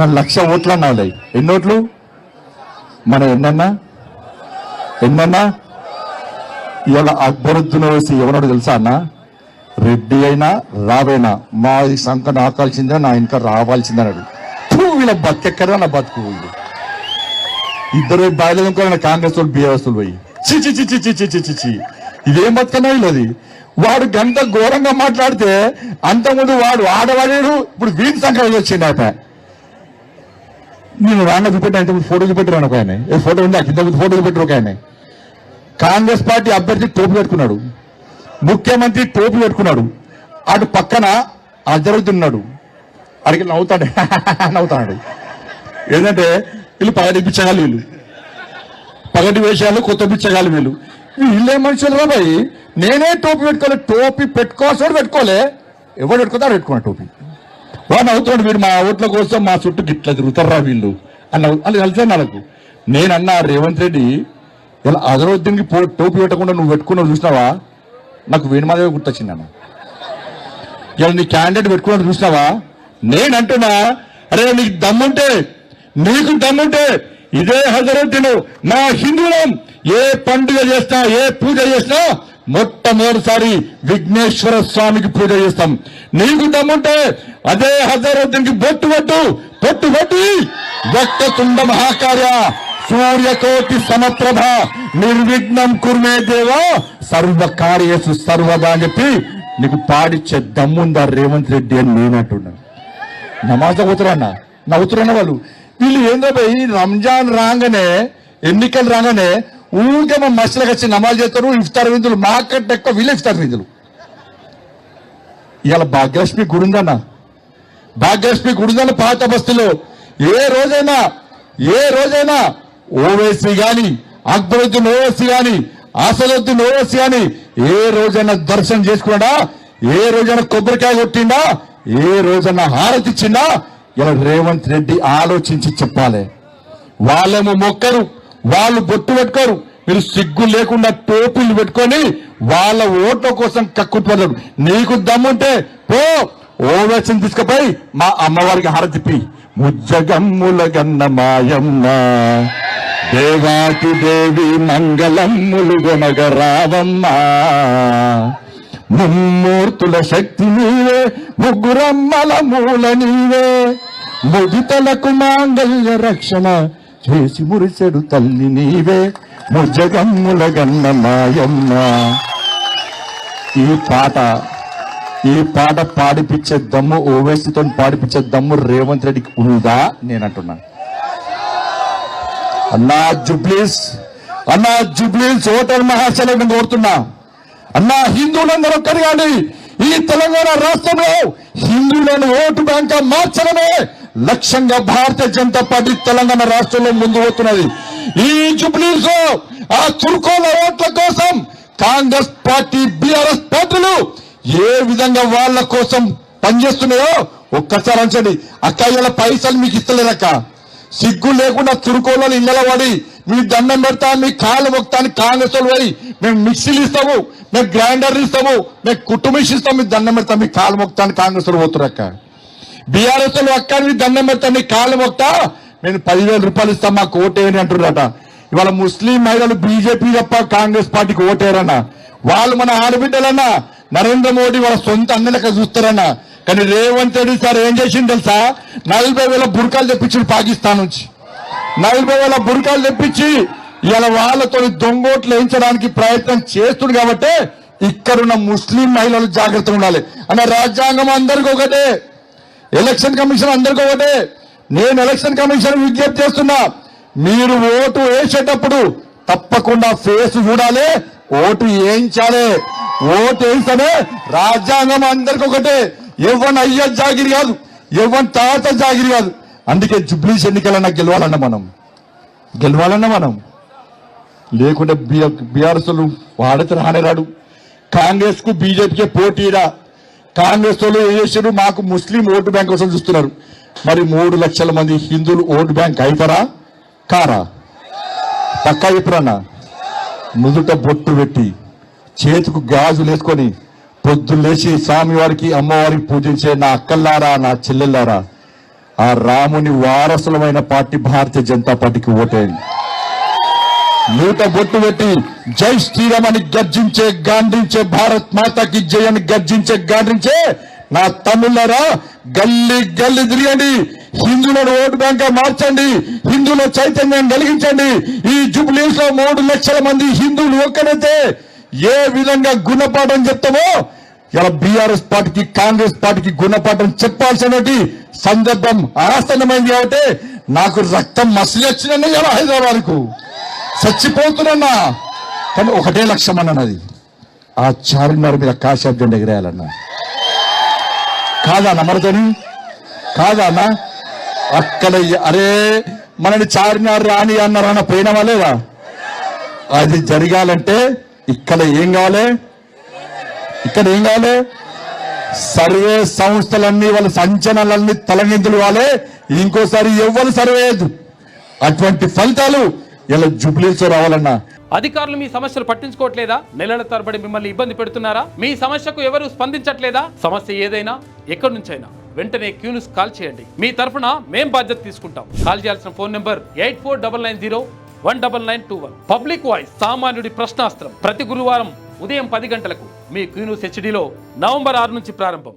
మన 1,00,000 ఓట్లు అన్నా ఎన్ని ఓట్లు మన ఎన్నన్నా ఇలా అక్బరుద్దీన్ ఓవైసీ ఎవరో తెలుసా అన్న రెడ్డి అయినా రావేనా మా ఈ సంఖ నాకాల్సిందే నా ఇంకా రావాల్సిందే అన్నాడు వీళ్ళ బతికెక్కడా నా బతుకు ఇద్దరు బాయలేదనుకో కాంగ్రెస్ వాళ్ళు బీఆర్ఎస్ పోయి చి ఇదేం బతుకన్నా వీళ్ళది వాడు గంట ఘోరంగా మాట్లాడితే అంతకుముందు వాడు ఆడవాడాడు ఇప్పుడు వీటి సంఖ్య వచ్చింది ఆయన నేను రాంగ చూపెట్టాను ఇంతకుముందు ఫోటో చూపెట్టాను ఒక ఆయన ఏ ఫోటో ఉంది ఇంతకుముందు ఫోటో చూపెట్టారు ఒక ఆయన కాంగ్రెస్ పార్టీ అభ్యర్థి టోపీ పెట్టుకున్నాడు ముఖ్యమంత్రి టోపీ పెట్టుకున్నాడు అటు పక్కన అజరుతున్నాడు అడిగి నవ్వుతాడు ఏంటంటే వీళ్ళు పగటి పిచ్చగాలు వీళ్ళు పగటి వేషాలు కొత్త పిచ్చగాలు వీళ్ళే మనుషులు రా భయ్ నేనే టోపీ పెట్టుకోలే టోపీ పెట్టుకోవాల్సి పెట్టుకోలే ఎవరు పెట్టుకుంటారు పెట్టుకున్నా టోపీ వాడు నవ్వుతున్నాడు వీడు మా ఓట్ల కోసం మా చుట్టూ గిట్లా తిరుగుతారా వీళ్ళు అని కలిసే నాకు నేనన్నా రేవంత్ రెడ్డి ఇలా అజరుద్దీన్కి టోపీ పెట్టకుండా నువ్వు పెట్టుకున్నావు చూసినావా నాకు వేణుమాధవి గుర్తొచ్చింది అన్న ఇలా నీ క్యాండిడేట్ పెట్టుకున్నాడు చూసినావా నేనంటున్నా అరే నీకు దమ్ముంటే ఇదే హజరుద్దీన్ మా హిందువులం ఏ పండుగ చేసినా ఏ పూజ చేసినా మొట్టమొదటిసారి విఘ్నేశ్వర స్వామికి పూజ చేస్తాం నీకు దమ్ముంటే అదే హజరుద్దీన్ కి బొట్టు పెట్టి వక్రతుండ మహాకార్య సూర్యకోటి సమప్రభ నిర్విఘ్నం కుర్మే దేవా సర్వకార్యేషు సర్వదా అని చెప్పి నీకు పాడిచ్చే దమ్ముందా రేవంత్ రెడ్డి అని నేను అంటున్నాను నమాజ్ నవ్వుతున్నా వాళ్ళు వీళ్ళు ఏందో పోయి రంజాన్ రాగానే ఎన్నికలు రాగానే ఊరికే మా మసలకు వచ్చి నమాజ్ చేస్తారు ఇఫ్తార్ విందులు మాకంటే ఎక్కువ వీళ్ళు ఇఫ్తార్ విందులు ఇవాళ భాగ్యలక్ష్మి గుడిందన్న పాత బస్తీలో ఏ రోజైనా ఓవైసీ గాని అక్బరుద్దీన్ ఓవైసీ గాని అసదుద్దీన్ ఓవైసీ గాని ఏ రోజైనా దర్శనం చేసుకున్నాడా ఏ రోజైనా కొబ్బరికాయ కొట్టిండా ఏ రోజైనా హారతి ఇచ్చిండా ఇలా రేవంత్ రెడ్డి ఆలోచించి చెప్పాలి వాళ్ళేమో మొక్కరు వాళ్ళు బొట్టు పెట్టుకోరు మీరు సిగ్గు లేకుండా టోపీలు పెట్టుకొని వాళ్ళ ఓట్ల కోసం కక్కుతున్నారు నీకు దమ్ముంటే పో ఓవైసీని తీసుకుపోయి మా అమ్మవారికి హారతిప్పి ముజ్జగమ్ముల గన్న మాయమ్మ దేవాతి దేవి మంగళమ్ములు గొనగ రావమ్మ ముమ్మూర్తుల శక్తి నీవే ముగ్గురమ్మల మూల నీవే ముదితలకు మాంగళ్య రక్షణ చేసి మురిసెడు తల్లి నీవే ముజ్జగమ్ముల గన్న మాయమ్మ ఈ పాట పాడిపించే దమ్ము ఓవైసీతో పాడిపించే దమ్ము రేవంత్ రెడ్డికి ఉందా నేను అంటున్నాను అన్నా జుబ్లీస్ ఓటర్ మహాశైలను కోరుతున్నా అన్నా హిందువులందరూ ఒక్కరు కానీ ఈ తెలంగాణ రాష్ట్రంలో హిందువులను ఓటు బ్యాంక్ మార్చడమే లక్ష్యంగా భారతీయ జనతా పార్టీ తెలంగాణ రాష్ట్రంలో ముందు పోతున్నది ఈ జుబ్లీస్ ఆ చురుకోల ఓట్ల కోసం కాంగ్రెస్ పార్టీ బీఆర్ఎస్ పార్టీలు ఏ విధంగా వాళ్ళ కోసం పనిచేస్తున్నాయో ఒక్కసారి అంచండి అక్క ఇలా పైసలు మీకు ఇస్తలేదక్క సిగ్గు లేకుండా చురుకోళ్ళని ఇళ్ళలో పడి మీ దండం పెడతా మీ కాళ్ళు మొక్తాని కాంగ్రెస్ వాళ్ళు పోయి మేము మిక్సీలు ఇస్తాము మేము గ్రైండర్లు ఇస్తాము మేము కుటుంబిష్ ఇస్తాం మీ దండం పెడతాం మీ కాళ్ళు మొక్తాని కాంగ్రెస్ వాళ్ళు పోతున్నారు అక్క బీఆర్ఎస్ వాళ్ళు అక్క మీ దండం పెడతా మీ కాళ్ళు మొక్తా నేను 10,000 రూపాయలు ఇస్తాం మాకు ఓటేయని అంటున్నారట ఇవాళ ముస్లిం మహిళలు బీజేపీ తప్ప కాంగ్రెస్ పార్టీకి ఓటేయరన్నా వాళ్ళు మన ఆడబిడ్డలన్నా నరేంద్ర మోడీ వాళ్ళ సొంత అన్నలక చూస్తారన్నా కానీ రేవంత్ రెడ్డి సార్ ఏం చేసింది తెలుసా 40,000 బుర్కాలు తెప్పించింది పాకిస్తాన్ నుంచి 40,000 బుర్కాలు తెప్పించి ఇలా వాళ్ళతో దొంగోట్లు వేయించడానికి ప్రయత్నం చేస్తుంది కాబట్టి ఇక్కడున్న ముస్లిం మహిళలు జాగ్రత్తగా ఉండాలి అన్న రాజ్యాంగం అందరికీ ఒకటే ఎలక్షన్ కమిషన్ అందరికీ ఒకటే నేను ఎలక్షన్ కమిషన్ విజ్ఞప్తి చేస్తున్నా మీరు ఓటు వేసేటప్పుడు తప్పకుండా ఫేస్ చూడాలి ఓటు వేయించాలి ఓటు వేయిస్తేనే రాజ్యాంగం అందరికీ ఒకటే ఎవరి అయ్య జాగిరి కాదు ఎవరి తాత జాగిరి కాదు అందుకే జుబ్లీస్ ఎన్నికలన్నా గెలవాలన్నా మనం లేకుంటే బీఆర్ఎస్ వాడితే రానేరాడు కాంగ్రెస్ కు బీజేపీకే పోటీరా కాంగ్రెస్ వాళ్ళు ఏం చేశారు మాకు ముస్లిం ఓటు బ్యాంక్ కోసం చూస్తున్నారు మరి 3 లక్షల మంది హిందువులు ఓటు బ్యాంక్ అవుతారా కారా పక్కా చెప్పురన్నా నుదుట బొట్టు పెట్టి చేతికి గాజులు వేసుకొని పొద్దున్న లేచి స్వామివారికి అమ్మవారికి పూజించే నా అక్కల్లారా నా చెల్లెల్లారా ఆ రాముని వారసులమైన పార్టీ భారతీయ జనతా పార్టీకి ఓటేయండి. నూట బొట్టు పెట్టి జై శ్రీరామ్ అని గర్జించే గాంధించే, భారత్ మాతాకి జై అని గర్జించే గాంధించే నా తమ్ముళ్ళారా, గల్లీ గల్లీ తిరగండి, హిందువులను ఓటు బ్యాంక్ మార్చండి, హిందువుల చైతన్యం కలిగించండి. ఈ జూబ్లీస్ లో 3 లక్షల మంది హిందువులు ఒక్కడైతే ఏ విధంగా గుణపాఠం చెప్తామో ఇలా బీఆర్ఎస్ పార్టీకి కాంగ్రెస్ పార్టీకి గుణపాఠం చెప్పాల్సిన సందర్భం ఆసన్నమైంది. కాబట్టి నాకు రక్తం మసిలి వచ్చిన ఇలా హైదరాబాద్ కు చచ్చిపోతున్నా, కానీ ఒకటే లక్ష్యం అన్నది, ఆ చార్మినార్ మీద కాశాబ్ జెండా ఎగిరేయాలన్నా. కాదా నమ్మరుతోని? కాదా అన్న? అక్కడ అరే మనని చార్మినార్ రాని అన్నారన్న పోయినామా లేదా? అది జరగాలంటే ఇక్కడ ఏం కావాలి? ఇక్కడ ఏం కావాలి? సర్వే సంస్థలన్నీ వాళ్ళ సంచలనాలన్నీ తలగిందులు కావాలి. ఇంకోసారి ఎవ్వరు సర్వే అటువంటి ఫలితాలు ఇలా జూబ్లీస్ రావాలన్నా. అధికారులు మీ సమస్యలు పట్టించుకోవట్లేదా? నెలల తరబడి మిమ్మల్ని ఇబ్బంది పెడుతున్నారా? మీ సమస్యకు ఎవరు స్పందించట్లేదా? సమస్య ఏదైనా ఎక్కడి నుంచైనా వెంటనే క్యూన్యూస్ కాల్ చేయండి. మీ తరఫున మేం బాధ్యత తీసుకుంటాం. కాల్ చేయాల్సిన ఫోన్ నెంబర్ 8499019921. పబ్లిక్ వాయిస్, సామాన్యుడి ప్రశ్నాస్త్రం. ప్రతి గురువారం ఉదయం 10 గంటలకు మీ క్యూన్యూస్ హెచ్డీలో నవంబర్ 6 నుంచి ప్రారంభం.